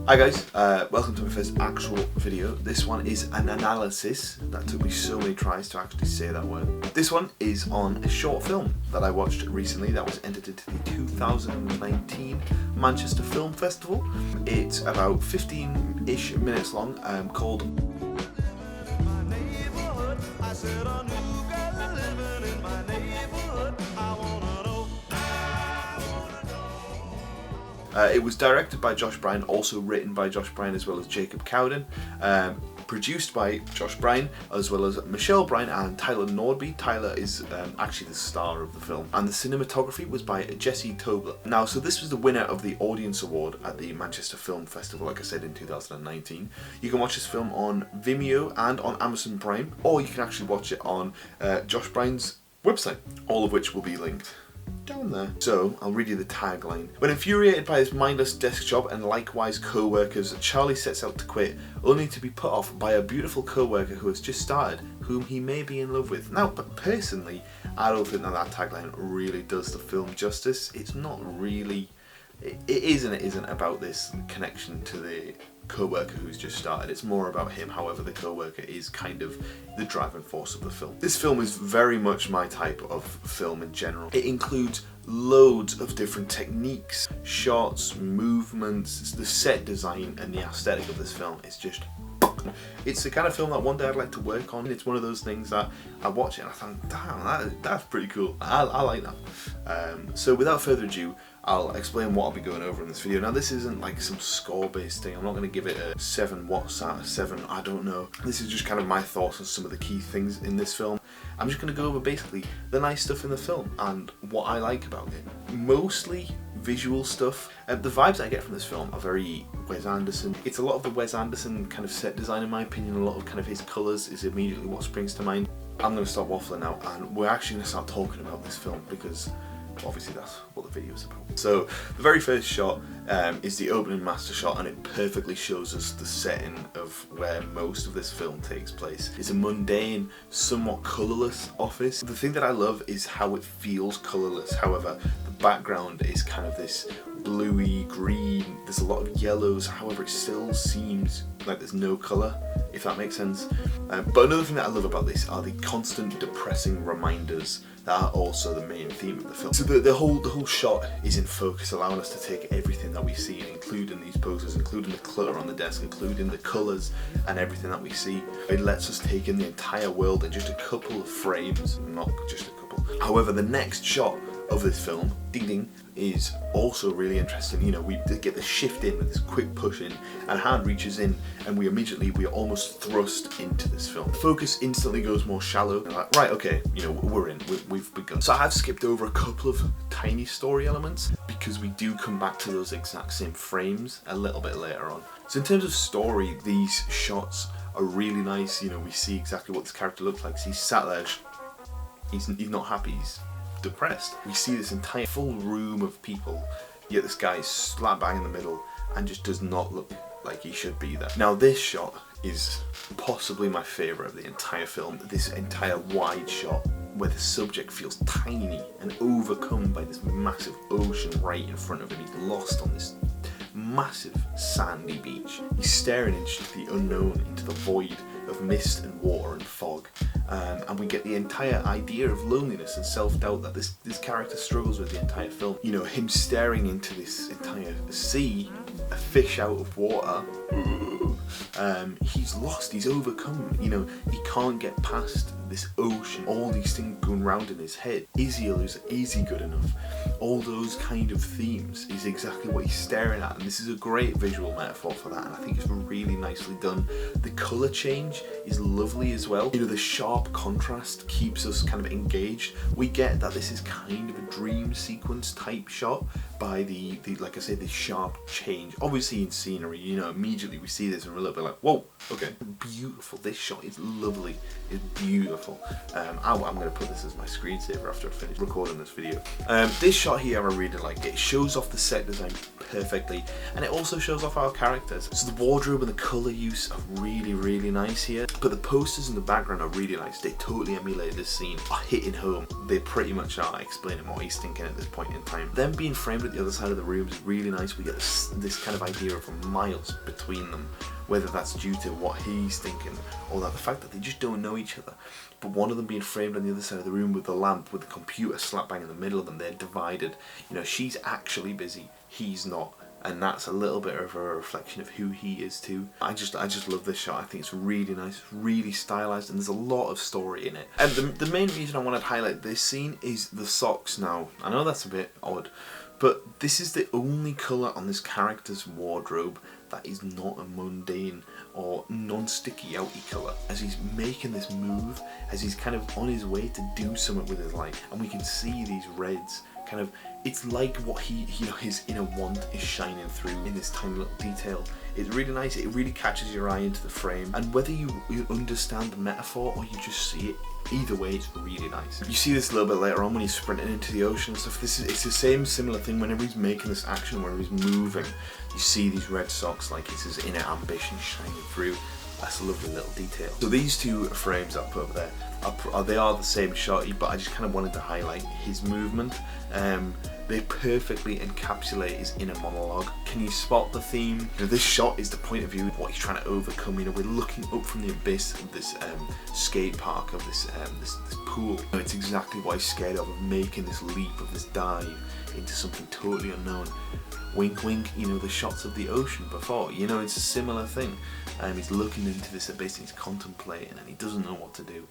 Hi guys, welcome to my first actual video. This one is an analysis. That took me so many tries to actually say that word. This one is on a short film that I watched recently that was entered into the 2019 Manchester Film Festival. It's about 15-ish minutes long, called it was directed by Josh Brine, also written by Josh Brine as well as Jacob Cowden, produced by Josh Brine as well as Michelle Brine and Tyler Nordby. Tyler is actually the star of the film. And the cinematography was by Jesse Tobler. Now, so this was the winner of the Audience Award at the Manchester Film Festival, like I said, in 2019. You can watch this film on Vimeo and on Amazon Prime, or you can actually watch it on Josh Brine's website, all of which will be linked down there. So, I'll read you the tagline. When infuriated by his mindless desk job and likewise co-workers, Charlie sets out to quit, only to be put off by a beautiful co-worker who has just started, whom he may be in love with. Now, but personally, I don't think that tagline really does the film justice. It's not really... It is and it isn't about this connection to the co-worker who's just started. It's more about him. However, the co-worker is kind of the driving force of the film. This film is very much my type of film in general. It includes loads of different techniques, shots, movements, the set design and the aesthetic of this film is just... It's the kind of film that one day I'd like to work on. It's one of those things that I watch it and I think, damn, that's pretty cool. I like that. So without further ado, I'll explain what I'll be going over in this video. Now, this isn't like some score-based thing. I'm not going to give it a 7 watts out of 7, I don't know. This is just kind of my thoughts on some of the key things in this film. I'm just going to go over basically the nice stuff in the film and what I like about it. Mostly visual stuff. The vibes I get from this film are very Wes Anderson. It's a lot of the Wes Anderson kind of set design in my opinion. A lot of kind of his colours is immediately what springs to mind. I'm going to stop waffling now and we're actually going to start talking about this film because obviously that's what the video is about. So the very first shot is the opening master shot, and it perfectly shows us the setting of where most of this film takes place. It's a mundane, somewhat colourless office. The thing that I love is how it feels colourless. However, the background is kind of this bluey green, there's a lot of yellows, however it still seems like there's no colour, if that makes sense. But another thing that I love about this are the constant depressing reminders that are also the main theme of the film. So the whole shot is in focus, allowing us to take everything that we see, including these poses, including the clutter on the desk, including the colours and everything that we see. It lets us take in the entire world in just a couple of frames, not just a couple. However, the next shot of this film, ding ding, is also really interesting. You know, we get the shift in with this quick push in, and a hand reaches in and we are almost thrust into this film. The focus instantly goes more shallow. Like, right, okay, you know, we're in, we've begun. So I have skipped over a couple of tiny story elements because we do come back to those exact same frames a little bit later on. So in terms of story, these shots are really nice. You know, we see exactly what this character looks like. So he's sat there, he's not happy, he's depressed. We see this entire full room of people, yet this guy is slap bang in the middle and just does not look like he should be there. Now, this shot is possibly my favourite of the entire film. This entire wide shot where the subject feels tiny and overcome by this massive ocean right in front of him. He's lost on this massive sandy beach. He's staring into the unknown, into the void of mist and water and fog. And we get the entire idea of loneliness and self-doubt that this character struggles with the entire film. You know, him staring into this entire sea, a fish out of water. He's lost, he's overcome, you know, he can't get past this ocean, all these things going round in his head. Is he good enough? All those kind of themes is exactly what he's staring at, and this is a great visual metaphor for that, and I think it's really nicely done. The colour change is lovely as well. You know, the sharp contrast keeps us kind of engaged. We get that this is kind of a dream sequence type shot by the like I said, the sharp change. Obviously in scenery, you know, immediately we see this and we're a little bit like, whoa, okay, beautiful. This shot is lovely, it's beautiful. I'm going to put this as my screensaver after I finish recording this video. This shot here I really like. It shows off the set design perfectly, and it also shows off our characters. So the wardrobe and the colour use are really nice here, but the posters in the background are really nice. They totally emulate this scene, are hitting home. They pretty much are explaining what he's thinking at this point in time. Them being framed over at the other side of the room is really nice. We get this kind of idea of miles between them, whether that's due to what he's thinking or that the fact that they just don't know each other. But one of them being framed on the other side of the room with the lamp, with the computer slap bang in the middle of them, they're divided. You know, she's actually busy, he's not. And that's a little bit of a reflection of who he is too. I just love this shot. I think it's really nice, really stylized, and there's a lot of story in it. And the main reason I wanted to highlight this scene is the socks. Now, I know that's a bit odd, but this is the only colour on this character's wardrobe that is not a mundane or non-sticky outy colour. As he's making this move, as he's kind of on his way to do something with his life, and we can see these reds kind of, it's like what his inner want is shining through in this tiny little detail. It's really nice, it really catches your eye into the frame, and whether you understand the metaphor or you just see it, either way it's really nice. You see this a little bit later on when he's sprinting into the ocean and stuff. It's the same similar thing whenever he's making this action, whenever he's moving. You see these red socks like it's his inner ambition shining through. That's a lovely little detail. So these two frames I put up there, they are the same shot, but I just kind of wanted to highlight his movement. They perfectly encapsulate his inner monologue. Can you spot the theme? You know, this shot is the point of view of what he's trying to overcome. You know, we're looking up from the abyss of this skate park, of this pool. You know, it's exactly what he's scared of making this leap, of this dive into something totally unknown. Wink wink, you know, the shots of the ocean before, you know, it's a similar thing. He's looking into this abyss, he's contemplating, and he doesn't know what to do.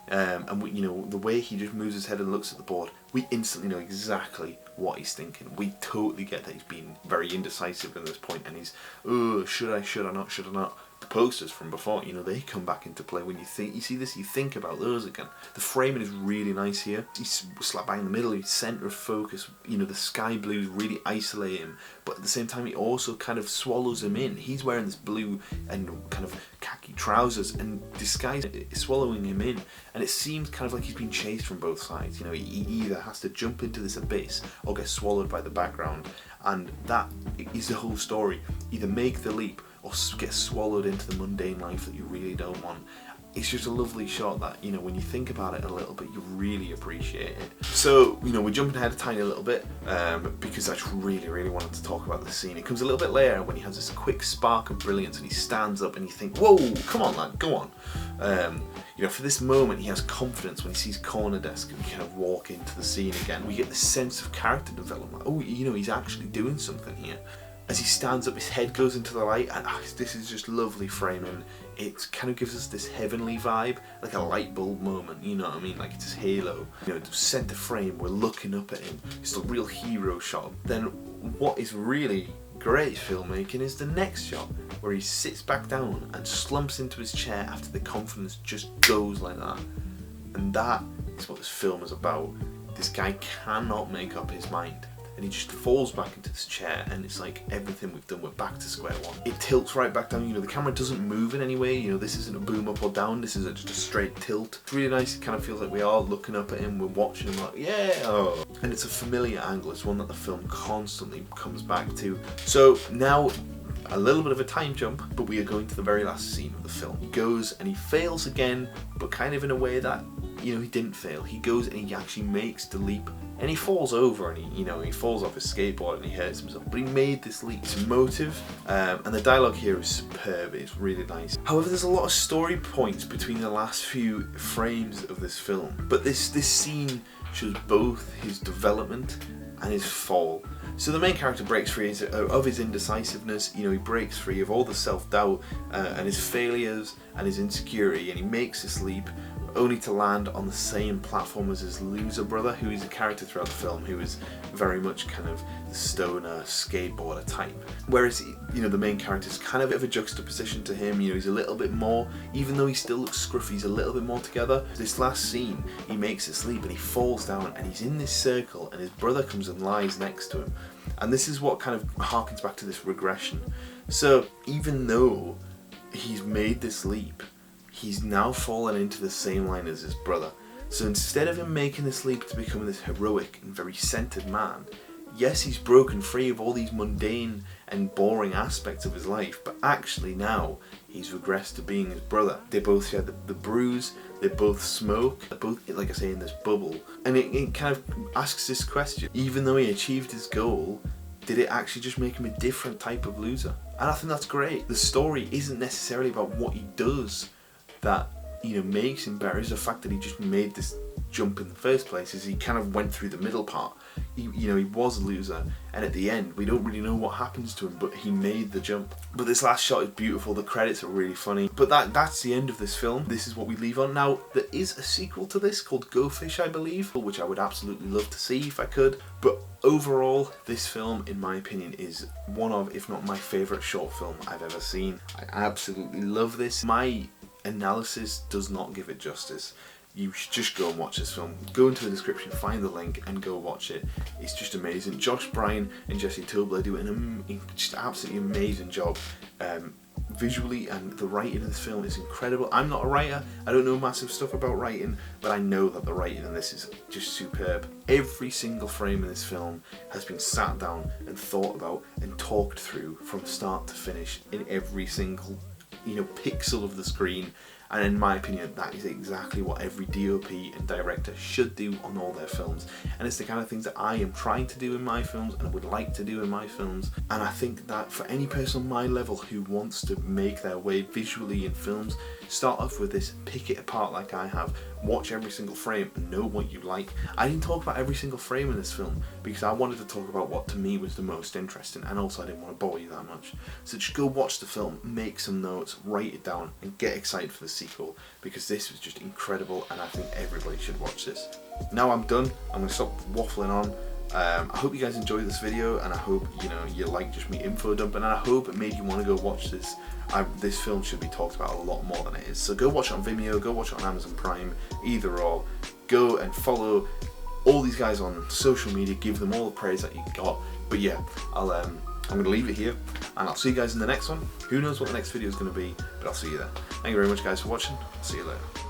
And we, you know, the way he just moves his head and looks at the board, we instantly know exactly what he's thinking. We totally get that he's been very indecisive at this point, and he's, oh, should I not? The posters from before, you know, they come back into play when you see this, you think about those again. The framing is really nice here. He's slap bang in the middle, he's centre of focus, you know, the sky blues really isolate him, but at the same time he also kind of swallows him in. He's wearing this blue and kind of khaki trousers, and disguise is swallowing him in, and it seems kind of like he's been chased from both sides. You know, he either has to jump into this abyss or get swallowed by the background, and that is the whole story. Either make the leap or get swallowed into the mundane life that you really don't want. It's just a lovely shot that, you know, when you think about it a little bit, you really appreciate it. So, you know, we're jumping ahead a tiny little bit because I just really wanted to talk about this scene. It comes a little bit later when he has this quick spark of brilliance and he stands up and you think, whoa, come on lad, go on. You know, for this moment he has confidence when he sees Corner Desk and we kind of walk into the scene again. We get this sense of character development. Oh, you know, he's actually doing something here. As he stands up, his head goes into the light, and this is just lovely framing. It kind of gives us this heavenly vibe, like a light bulb moment, you know what I mean? Like it's his halo. You know, centre frame, we're looking up at him. It's a real hero shot. Then what is really great filmmaking is the next shot, where he sits back down and slumps into his chair after the confidence just goes like that. And that is what this film is about. This guy cannot make up his mind. And he just falls back into this chair, and it's like everything we've done, we're back to square one. It tilts right back down, you know, the camera doesn't move in any way, you know, this isn't a boom up or down, this is just a straight tilt. It's really nice, it kind of feels like we are looking up at him, we're watching him like, yeah! Oh. And it's a familiar angle, it's one that the film constantly comes back to. So now, a little bit of a time jump, but we are going to the very last scene of the film. He goes and he fails again, but kind of in a way that, you know, he didn't fail. He goes and he actually makes the leap, and he falls over and he falls off his skateboard and he hurts himself, but he made this leap. It's emotive, and the dialogue here is superb, it's really nice. However, there's a lot of story points between the last few frames of this film, but this scene shows both his development and his fall. So the main character breaks free of his indecisiveness, you know, he breaks free of all the self-doubt and his failures and his insecurity, and he makes this leap only to land on the same platform as his loser brother, who is a character throughout the film, who is very much kind of the stoner, skateboarder type. Whereas, you know, the main character is kind of a bit of a juxtaposition to him, you know, he's a little bit more, even though he still looks scruffy, he's a little bit more together. This last scene, he makes this leap and he falls down and he's in this circle and his brother comes and lies next to him. And this is what kind of harkens back to this regression. So even though he's made this leap, he's now fallen into the same line as his brother. So instead of him making this leap to become this heroic and very centered man, yes, he's broken free of all these mundane and boring aspects of his life, but actually now he's regressed to being his brother. They both share the bruise, they both smoke, they're both, like I say, in this bubble. And it kind of asks this question, even though he achieved his goal, did it actually just make him a different type of loser? And I think that's great. The story isn't necessarily about what he does that, you know, makes him better. It's the fact that he just made this jump in the first place, is he kind of went through the middle part. He was a loser, and at the end we don't really know what happens to him, but he made the jump. But this last shot is beautiful, the credits are really funny. But that's the end of this film. This is what we leave on. Now, there is a sequel to this called Go Fish, I believe, which I would absolutely love to see if I could. But overall, this film, in my opinion, is one of, if not my favourite short film I've ever seen. I absolutely love this. My analysis does not give it justice. You should just go and watch this film. Go into the description, find the link, and go watch it. It's just amazing. Josh Brine and Jesse Tobler do an just absolutely amazing job. Visually, and the writing in this film is incredible. I'm not a writer, I don't know massive stuff about writing, but I know that the writing in this is just superb. Every single frame in this film has been sat down and thought about and talked through from start to finish in every single, you know, pixel of the screen. And in my opinion, that is exactly what every DOP and director should do on all their films. And it's the kind of things that I am trying to do in my films and would like to do in my films. And I think that for any person on my level who wants to make their way visually in films, start off with this, pick it apart like I have, watch every single frame and know what you like. I didn't talk about every single frame in this film because I wanted to talk about what to me was the most interesting, and also I didn't want to bore you that much. So just go watch the film, make some notes, write it down, and get excited for the sequel, because this was just incredible and I think everybody should watch this. Now I'm done, I'm going to stop waffling on. I hope you guys enjoyed this video, and I hope, you know, you like just me info dumping, and I hope it made you want to go watch this. This film should be talked about a lot more than it is. So go watch it on Vimeo, go watch it on Amazon Prime, either or. Go and follow all these guys on social media, give them all the praise that you got. But yeah, I'm going to leave it here, and I'll see you guys in the next one. Who knows what the next video is going to be, but I'll see you there. Thank you very much guys for watching. I'll see you later.